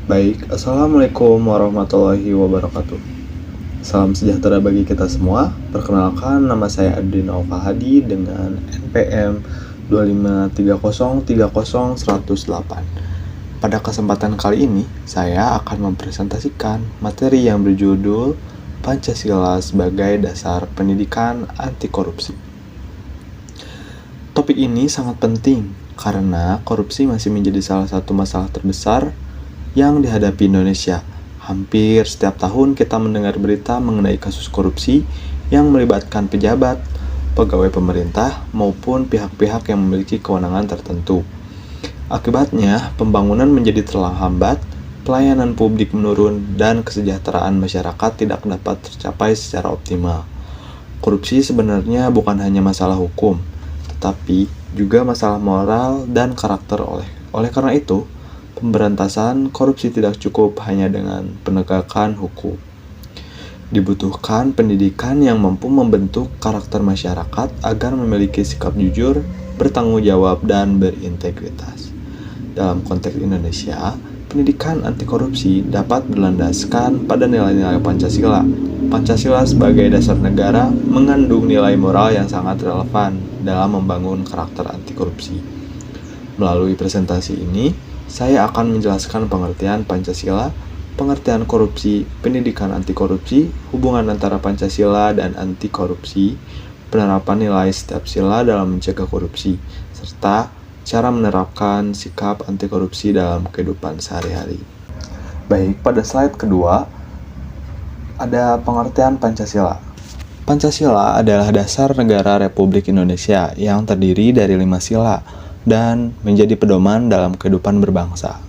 Baik, Assalamualaikum warahmatullahi wabarakatuh. Salam sejahtera bagi kita semua. Perkenalkan, nama saya Adin Alfa Hadi dengan NPM 253030108. Pada kesempatan kali ini, saya akan mempresentasikan materi yang berjudul Pancasila sebagai Dasar Pendidikan Anti Korupsi. Topik ini sangat penting karena korupsi masih menjadi salah satu masalah terbesar yang dihadapi Indonesia. Hampir setiap tahun kita mendengar berita mengenai kasus korupsi yang melibatkan pejabat, pegawai pemerintah, maupun pihak-pihak yang memiliki kewenangan tertentu. Akibatnya, pembangunan menjadi terhambat, pelayanan publik menurun, dan kesejahteraan masyarakat tidak dapat tercapai secara optimal. Korupsi sebenarnya bukan hanya masalah hukum, tetapi juga masalah moral dan karakter. Oleh karena itu, pemberantasan korupsi tidak cukup hanya dengan penegakan hukum. Dibutuhkan pendidikan yang mampu membentuk karakter masyarakat agar memiliki sikap jujur, bertanggung jawab, dan berintegritas. Dalam konteks Indonesia, pendidikan anti korupsi dapat berlandaskan pada nilai-nilai Pancasila. Pancasila sebagai dasar negara mengandung nilai moral yang sangat relevan dalam membangun karakter anti korupsi. Melalui presentasi ini, saya akan menjelaskan pengertian Pancasila, pengertian korupsi, pendidikan anti korupsi, hubungan antara Pancasila dan anti korupsi, penerapan nilai setiap sila dalam mencegah korupsi, serta cara menerapkan sikap anti korupsi dalam kehidupan sehari-hari. Baik, pada slide kedua ada pengertian Pancasila. Pancasila adalah dasar negara Republik Indonesia yang terdiri dari 5 sila dan menjadi pedoman dalam kehidupan berbangsa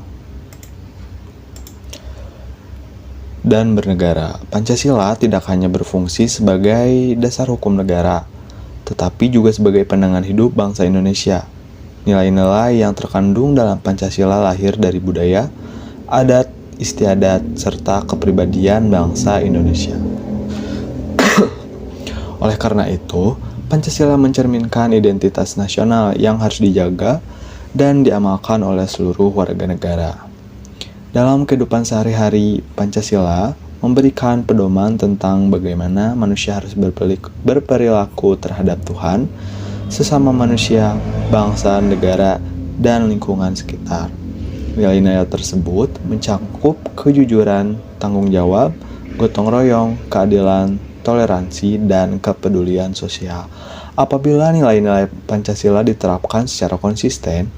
dan bernegara. Pancasila tidak hanya berfungsi sebagai dasar hukum negara, tetapi juga sebagai pandangan hidup bangsa Indonesia. Nilai-nilai yang terkandung dalam Pancasila lahir dari budaya, adat, istiadat, serta kepribadian bangsa Indonesia. Oleh karena itu, Pancasila mencerminkan identitas nasional yang harus dijaga dan diamalkan oleh seluruh warga negara. Dalam kehidupan sehari-hari, Pancasila memberikan pedoman tentang bagaimana manusia harus berperilaku terhadap Tuhan, sesama manusia, bangsa, negara, dan lingkungan sekitar. Nilai-nilai tersebut mencakup kejujuran, tanggung jawab, gotong royong, keadilan, toleransi, dan kepedulian sosial. Apabila nilai-nilai Pancasila diterapkan secara konsisten,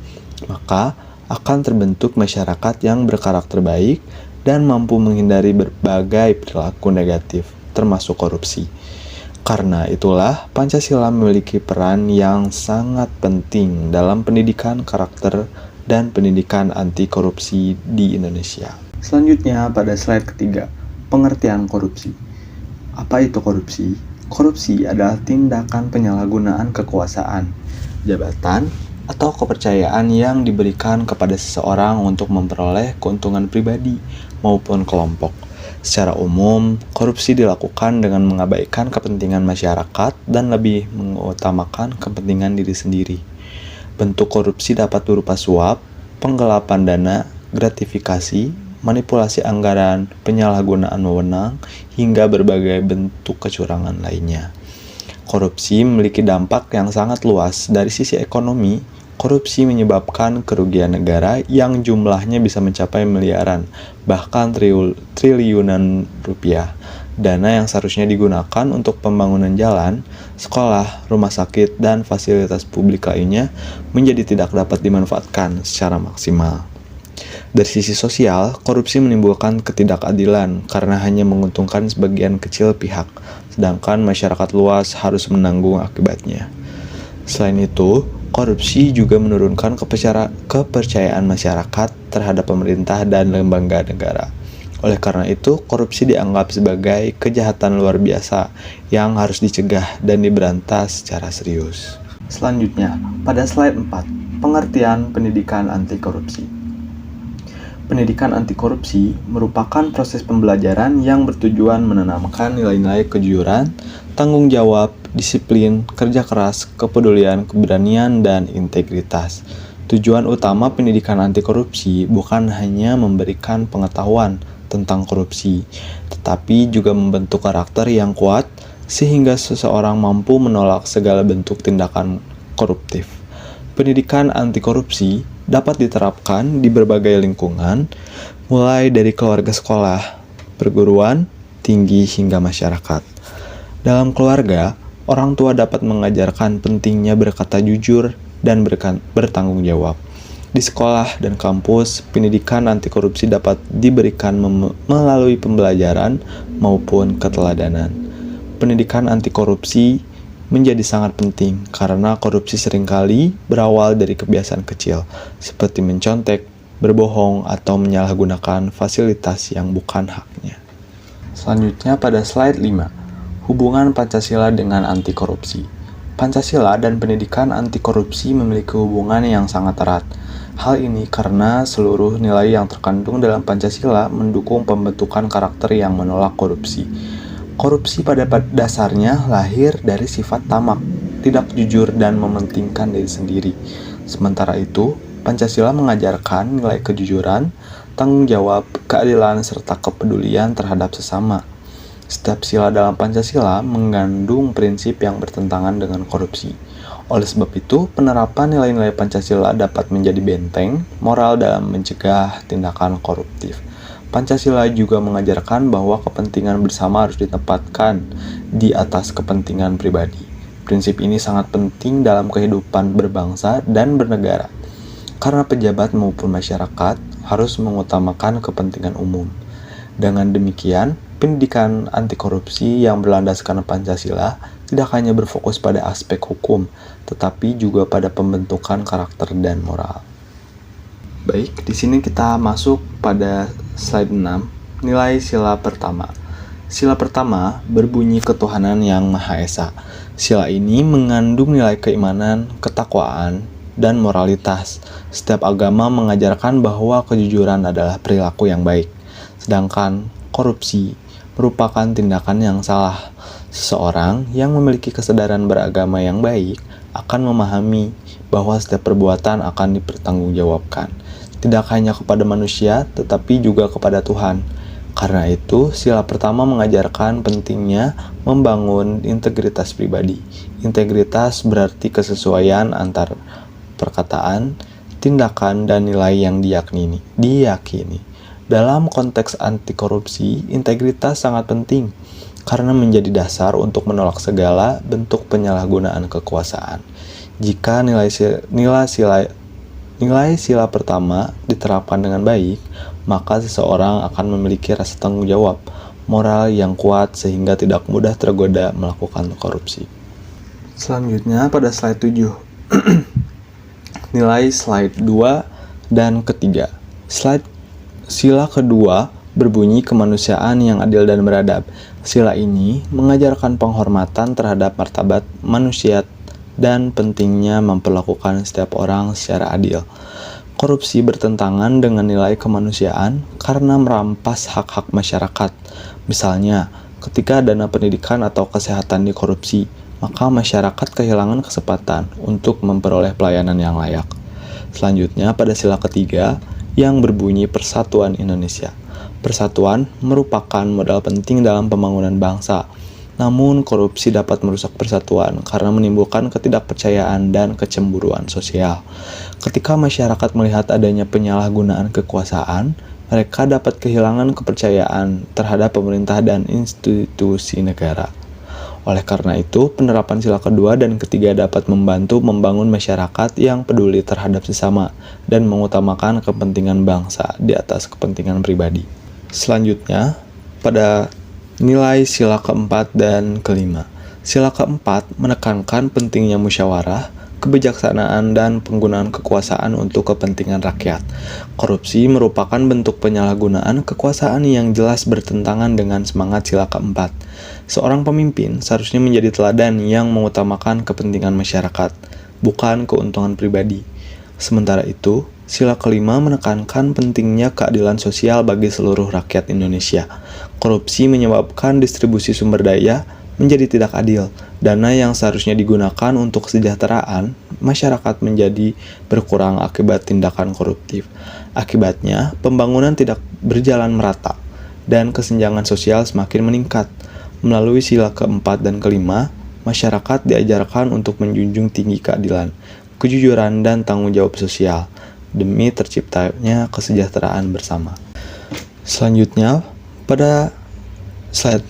maka akan terbentuk masyarakat yang berkarakter baik dan mampu menghindari berbagai perilaku negatif, termasuk korupsi. Karena itulah, Pancasila memiliki peran yang sangat penting dalam pendidikan karakter dan pendidikan anti korupsi di Indonesia. Selanjutnya, pada slide ketiga, pengertian korupsi. Apa itu korupsi? Korupsi adalah tindakan penyalahgunaan kekuasaan, jabatan, atau kepercayaan yang diberikan kepada seseorang untuk memperoleh keuntungan pribadi maupun kelompok. Secara umum, korupsi dilakukan dengan mengabaikan kepentingan masyarakat dan lebih mengutamakan kepentingan diri sendiri. Bentuk korupsi dapat berupa suap, penggelapan dana, gratifikasi, manipulasi anggaran, penyalahgunaan wewenang, hingga berbagai bentuk kecurangan lainnya. Korupsi memiliki dampak yang sangat luas. Dari sisi ekonomi, korupsi menyebabkan kerugian negara yang jumlahnya bisa mencapai miliaran, bahkan triliunan rupiah. Dana yang seharusnya digunakan untuk pembangunan jalan, sekolah, rumah sakit, dan fasilitas publik lainnya menjadi tidak dapat dimanfaatkan secara maksimal. Dari sisi sosial, korupsi menimbulkan ketidakadilan karena hanya menguntungkan sebagian kecil pihak, sedangkan masyarakat luas harus menanggung akibatnya. Selain itu, korupsi juga menurunkan kepercayaan masyarakat terhadap pemerintah dan lembaga negara. Oleh karena itu, korupsi dianggap sebagai kejahatan luar biasa yang harus dicegah dan diberantas secara serius. Selanjutnya, pada slide 4, pengertian pendidikan anti korupsi. Pendidikan anti korupsi merupakan proses pembelajaran yang bertujuan menanamkan nilai-nilai kejujuran, tanggung jawab, disiplin, kerja keras, kepedulian, keberanian, dan integritas. Tujuan utama pendidikan anti korupsi bukan hanya memberikan pengetahuan tentang korupsi, tetapi juga membentuk karakter yang kuat sehingga seseorang mampu menolak segala bentuk tindakan koruptif. Pendidikan anti korupsi dapat diterapkan di berbagai lingkungan, mulai dari keluarga sekolah, perguruan tinggi hingga masyarakat. Dalam keluarga, orang tua dapat mengajarkan pentingnya berkata jujur dan bertanggung jawab. Di sekolah dan kampus, pendidikan anti korupsi dapat diberikan melalui pembelajaran maupun keteladanan. Pendidikan anti korupsi menjadi sangat penting karena korupsi seringkali berawal dari kebiasaan kecil, seperti mencontek, berbohong, atau menyalahgunakan fasilitas yang bukan haknya. Selanjutnya pada slide 5, hubungan Pancasila dengan anti korupsi. Pancasila dan pendidikan anti korupsi memiliki hubungan yang sangat erat. Hal ini karena seluruh nilai yang terkandung dalam Pancasila mendukung pembentukan karakter yang menolak korupsi. Korupsi pada dasarnya lahir dari sifat tamak, tidak jujur dan mementingkan diri sendiri. Sementara itu, Pancasila mengajarkan nilai kejujuran, tanggung jawab, keadilan, serta kepedulian terhadap sesama. Setiap sila dalam Pancasila mengandung prinsip yang bertentangan dengan korupsi. Oleh sebab itu, penerapan nilai-nilai Pancasila dapat menjadi benteng moral dalam mencegah tindakan koruptif. Pancasila juga mengajarkan bahwa kepentingan bersama harus ditempatkan di atas kepentingan pribadi. Prinsip ini sangat penting dalam kehidupan berbangsa dan bernegara, karena pejabat maupun masyarakat harus mengutamakan kepentingan umum. Dengan demikian, pendidikan anti korupsi yang berlandaskan Pancasila tidak hanya berfokus pada aspek hukum, tetapi juga pada pembentukan karakter dan moral. Baik, di sini kita masuk pada slide 6, nilai sila pertama. Sila pertama berbunyi ketuhanan yang Maha Esa. Sila ini mengandung nilai keimanan, ketakwaan, dan moralitas. Setiap agama mengajarkan bahwa kejujuran adalah perilaku yang baik, sedangkan korupsi merupakan tindakan yang salah. Seseorang yang memiliki kesadaran beragama yang baik akan memahami bahwa setiap perbuatan akan dipertanggungjawabkan, tidak hanya kepada manusia, tetapi juga kepada Tuhan. Karena itu, sila pertama mengajarkan pentingnya membangun integritas pribadi. Integritas berarti kesesuaian antar perkataan, tindakan, dan nilai yang diyakini. Dalam konteks anti korupsi, integritas sangat penting karena menjadi dasar untuk menolak segala bentuk penyalahgunaan kekuasaan. Jika nilai sila pertama diterapkan dengan baik, maka seseorang akan memiliki rasa tanggung jawab moral yang kuat sehingga tidak mudah tergoda melakukan korupsi. Selanjutnya pada slide 7. Nilai slide 2 dan ketiga. Sila kedua berbunyi kemanusiaan yang adil dan beradab. Sila ini mengajarkan penghormatan terhadap martabat manusia dan pentingnya memperlakukan setiap orang secara adil. Korupsi bertentangan dengan nilai kemanusiaan karena merampas hak-hak masyarakat. Misalnya, ketika dana pendidikan atau kesehatan dikorupsi, maka masyarakat kehilangan kesempatan untuk memperoleh pelayanan yang layak. Selanjutnya, pada sila ketiga yang berbunyi Persatuan Indonesia. Persatuan merupakan modal penting dalam pembangunan bangsa. Namun, korupsi dapat merusak persatuan karena menimbulkan ketidakpercayaan dan kecemburuan sosial. Ketika masyarakat melihat adanya penyalahgunaan kekuasaan, mereka dapat kehilangan kepercayaan terhadap pemerintah dan institusi negara. Oleh karena itu, penerapan sila kedua dan ketiga dapat membantu membangun masyarakat yang peduli terhadap sesama dan mengutamakan kepentingan bangsa di atas kepentingan pribadi. Selanjutnya, pada nilai sila keempat dan kelima. Sila keempat menekankan pentingnya musyawarah, kebijaksanaan, dan penggunaan kekuasaan untuk kepentingan rakyat. Korupsi merupakan bentuk penyalahgunaan kekuasaan yang jelas bertentangan dengan semangat sila keempat. Seorang pemimpin seharusnya menjadi teladan yang mengutamakan kepentingan masyarakat, bukan keuntungan pribadi. Sementara itu, sila kelima menekankan pentingnya keadilan sosial bagi seluruh rakyat Indonesia. Korupsi menyebabkan distribusi sumber daya menjadi tidak adil. Dana yang seharusnya digunakan untuk kesejahteraan masyarakat menjadi berkurang akibat tindakan koruptif. Akibatnya, pembangunan tidak berjalan merata dan kesenjangan sosial semakin meningkat. Melalui sila keempat dan kelima, masyarakat diajarkan untuk menjunjung tinggi keadilan, kejujuran, dan tanggung jawab sosial demi terciptanya kesejahteraan bersama. Selanjutnya, pada slide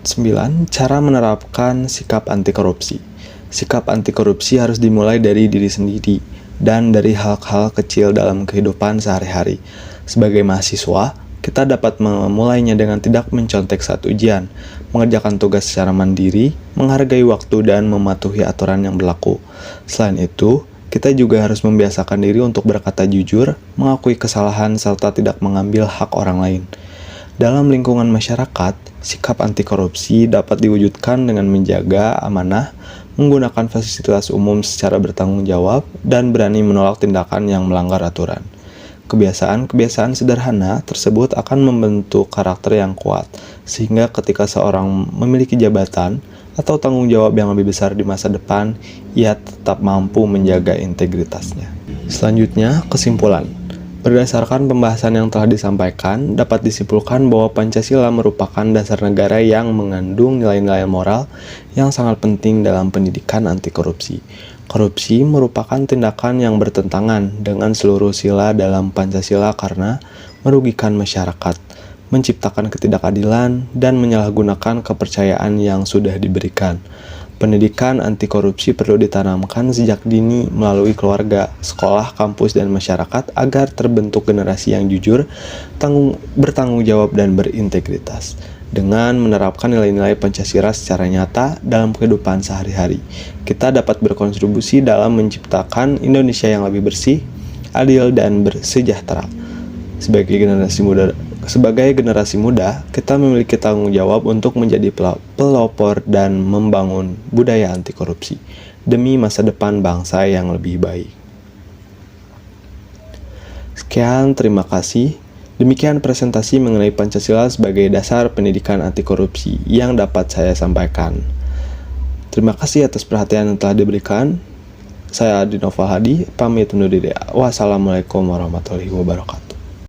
9, cara menerapkan sikap anti korupsi. Sikap anti korupsi harus dimulai dari diri sendiri dan dari hal-hal kecil dalam kehidupan sehari-hari. Sebagai mahasiswa, kita dapat memulainya dengan tidak mencontek saat ujian, mengerjakan tugas secara mandiri, menghargai waktu, dan mematuhi aturan yang berlaku. Selain itu, kita juga harus membiasakan diri untuk berkata jujur, mengakui kesalahan, serta tidak mengambil hak orang lain. Dalam lingkungan masyarakat, sikap anti korupsi dapat diwujudkan dengan menjaga amanah, menggunakan fasilitas umum secara bertanggung jawab, dan berani menolak tindakan yang melanggar aturan. Kebiasaan-kebiasaan sederhana tersebut akan membentuk karakter yang kuat, sehingga ketika seorang memiliki jabatan atau tanggung jawab yang lebih besar di masa depan, ia tetap mampu menjaga integritasnya. Selanjutnya, kesimpulan. Berdasarkan pembahasan yang telah disampaikan, dapat disimpulkan bahwa Pancasila merupakan dasar negara yang mengandung nilai-nilai moral yang sangat penting dalam pendidikan anti korupsi. Korupsi merupakan tindakan yang bertentangan dengan seluruh sila dalam Pancasila karena merugikan masyarakat, menciptakan ketidakadilan, dan menyalahgunakan kepercayaan yang sudah diberikan. Pendidikan anti korupsi perlu ditanamkan sejak dini melalui keluarga, sekolah, kampus, dan masyarakat agar terbentuk generasi yang jujur, bertanggung jawab, dan berintegritas. Dengan menerapkan nilai-nilai Pancasila secara nyata dalam kehidupan sehari-hari, kita dapat berkontribusi dalam menciptakan Indonesia yang lebih bersih, adil, dan bersejahtera. Sebagai generasi muda, kita memiliki tanggung jawab untuk menjadi pelopor dan membangun budaya anti korupsi demi masa depan bangsa yang lebih baik. Sekian, terima kasih. Demikian presentasi mengenai Pancasila sebagai dasar pendidikan anti korupsi yang dapat saya sampaikan. Terima kasih atas perhatian yang telah diberikan. Saya Adi Nova Hadi, pamit undur diri. Wassalamualaikum warahmatullahi wabarakatuh.